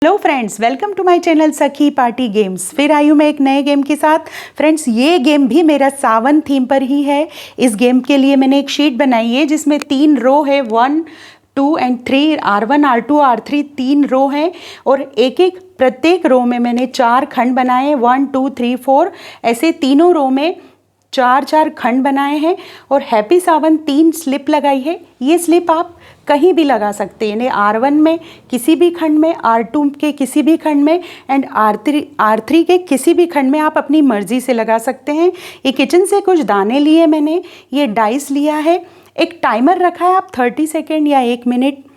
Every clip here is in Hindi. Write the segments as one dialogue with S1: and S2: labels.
S1: Hello friends, welcome to my channel Sakhi party games. फिर आई हूँ मैं एक नए गेम के साथ। फ्रेंड्स, ये गेम भी मेरा सावन थीम पर ही है। इस गेम के लिए मैंने एक शीट बनाई है जिसमें 3 रो है, 1, 2 एंड 3, R1, R2, R3 3 रो हैं और एक एक प्रत्येक रो में मैंने 4 खंड बनाए, 1, 2, 3, 4 ऐसे तीनों रो में 4 खंड बनाए हैं और हैप्पी सावन 3 स्लिप लगाई है। ये स्लिप आप कहीं भी लगा सकते हैं, यानी R1 में किसी भी खंड में, R2 के किसी भी खंड में एंड R3 के किसी भी खंड में आप अपनी मर्जी से लगा सकते हैं। ये किचन से कुछ दाने लिए मैंने, ये डाइस लिया है, एक टाइमर रखा है, आप 30 सेकेंड या 1 मिनट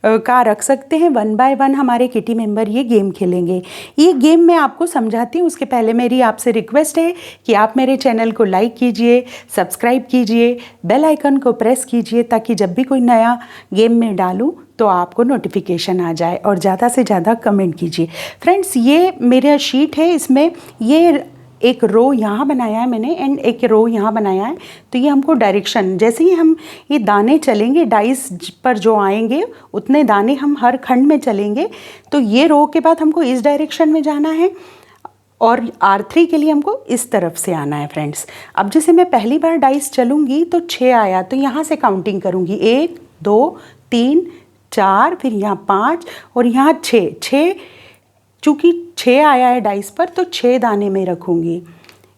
S1: का रख सकते हैं। 1 बाय 1 हमारे किटी मेंबर ये गेम खेलेंगे। ये गेम मैं आपको समझाती हूँ, उसके पहले मेरी आपसे रिक्वेस्ट है कि आप मेरे चैनल को लाइक कीजिए, सब्सक्राइब कीजिए, बेल आइकन को प्रेस कीजिए ताकि जब भी कोई नया गेम में डालूँ तो आपको नोटिफिकेशन आ जाए और ज़्यादा से ज़्यादा कमेंट कीजिए। फ्रेंड्स, ये मेरा शीट है, इसमें ये एक रो यहाँ बनाया है मैंने एंड एक रो यहाँ बनाया है। तो ये हमको डायरेक्शन, जैसे ही हम ये दाने चलेंगे डाइस पर जो आएंगे उतने दाने हम हर खंड में चलेंगे। तो ये रो के बाद हमको इस डायरेक्शन में जाना है और R3 के लिए हमको इस तरफ से आना है। फ्रेंड्स, अब जैसे मैं पहली बार डाइस चलूँगी तो 6 आया, तो यहाँ से काउंटिंग करूँगी, 1, 2, 3, 4, फिर यहाँ 5 और यहाँ 6। चूँकि 6 आया है डाइस पर तो 6 दाने में रखूँगी।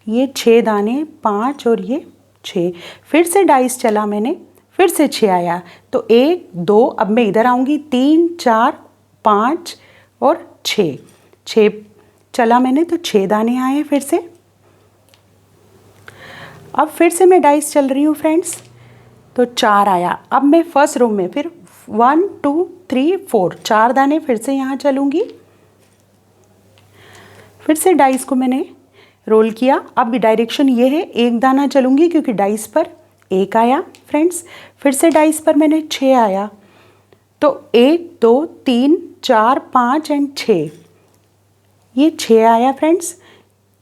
S1: ये 6 दाने, 5 और ये 6। फिर से डाइस चला मैंने, फिर से 6 आया तो 1, 2, अब मैं इधर आऊँगी, 3, 4, 5 और 6 चला मैंने तो 6 दाने आए फिर से। अब फिर से मैं डाइस चल रही हूँ फ्रेंड्स, तो 4 आया। अब मैं फर्स्ट रो में फिर 1, 2, 3, 4 4 दाने फिर से यहाँ चलूँगी। फिर से डाइस को मैंने रोल किया। अब डायरेक्शन ये है, 1 दाना चलूँगी क्योंकि डाइस पर 1 आया। फ्रेंड्स, फिर से डाइस पर मैंने 6 आया तो 1, 2, 3, 4, 5 एंड 6, ये 6 आया। फ्रेंड्स,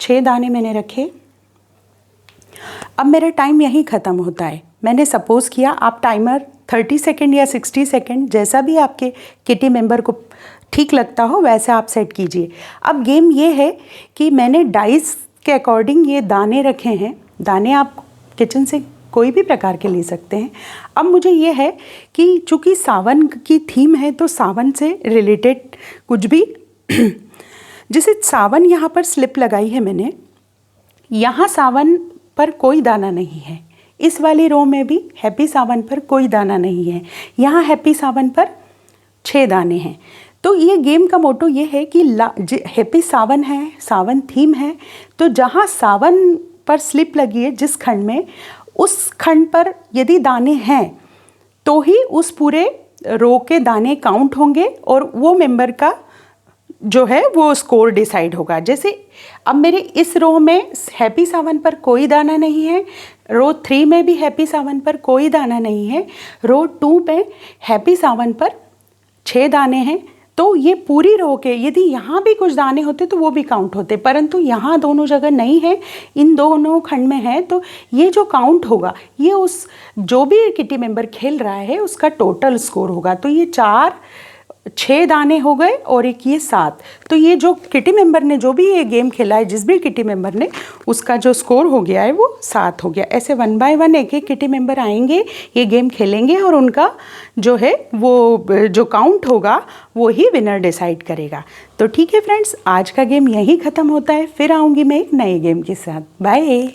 S1: 6 दाने मैंने रखे। अब मेरा टाइम यहीं ख़त्म होता है। मैंने सपोज़ किया, आप टाइमर 30 सेकेंड या 60 सेकेंड जैसा भी आपके किटी मेंबर को ठीक लगता हो वैसे आप सेट कीजिए। अब गेम ये है कि मैंने डाइस के अकॉर्डिंग ये दाने रखे हैं। दाने आप किचन से कोई भी प्रकार के ले सकते हैं। अब मुझे ये है कि चूँकि सावन की थीम है तो सावन से रिलेटेड कुछ भी जैसे सावन यहाँ पर स्लिप लगाई है मैंने, यहाँ सावन पर कोई दाना नहीं है। इस वाली रो में भी हैप्पी सावन पर कोई दाना नहीं है। यहाँ हैप्पी सावन पर 6 दाने हैं। तो ये गेम का मोटो ये है कि हैप्पी सावन है, सावन थीम है, तो जहाँ सावन पर स्लिप लगी है जिस खंड में, उस खंड पर यदि दाने हैं तो ही उस पूरे रो के दाने काउंट होंगे और वो मेंबर का जो है वो स्कोर डिसाइड होगा। जैसे अब मेरे इस रो में हैप्पी सावन पर कोई दाना नहीं है, रो 3 में भी हैप्पी सावन पर कोई दाना नहीं है, रो 2 पे हैप्पी सावन पर 6 दाने हैं। तो ये पूरी रो के यदि यहाँ भी कुछ दाने होते तो वो भी काउंट होते, परंतु यहाँ दोनों जगह नहीं है, इन दोनों खंड में है। तो ये जो काउंट होगा ये उस जो भी किटी मेंबर खेल रहा है उसका टोटल स्कोर होगा। तो ये 6 दाने हो गए और एक ये 7। तो ये जो किटी मेंबर ने जो भी ये गेम खेला है, जिस भी किटी मेंबर ने, उसका जो स्कोर हो गया है वो 7 हो गया। ऐसे 1 बाय 1 एक एक किटी मेंबर आएंगे, ये गेम खेलेंगे और उनका जो है वो जो काउंट होगा वो ही विनर डिसाइड करेगा। तो ठीक है फ्रेंड्स, आज का गेम यहीं ख़त्म होता है। फिर आऊँगी मैं एक नए गेम के साथ। बाय।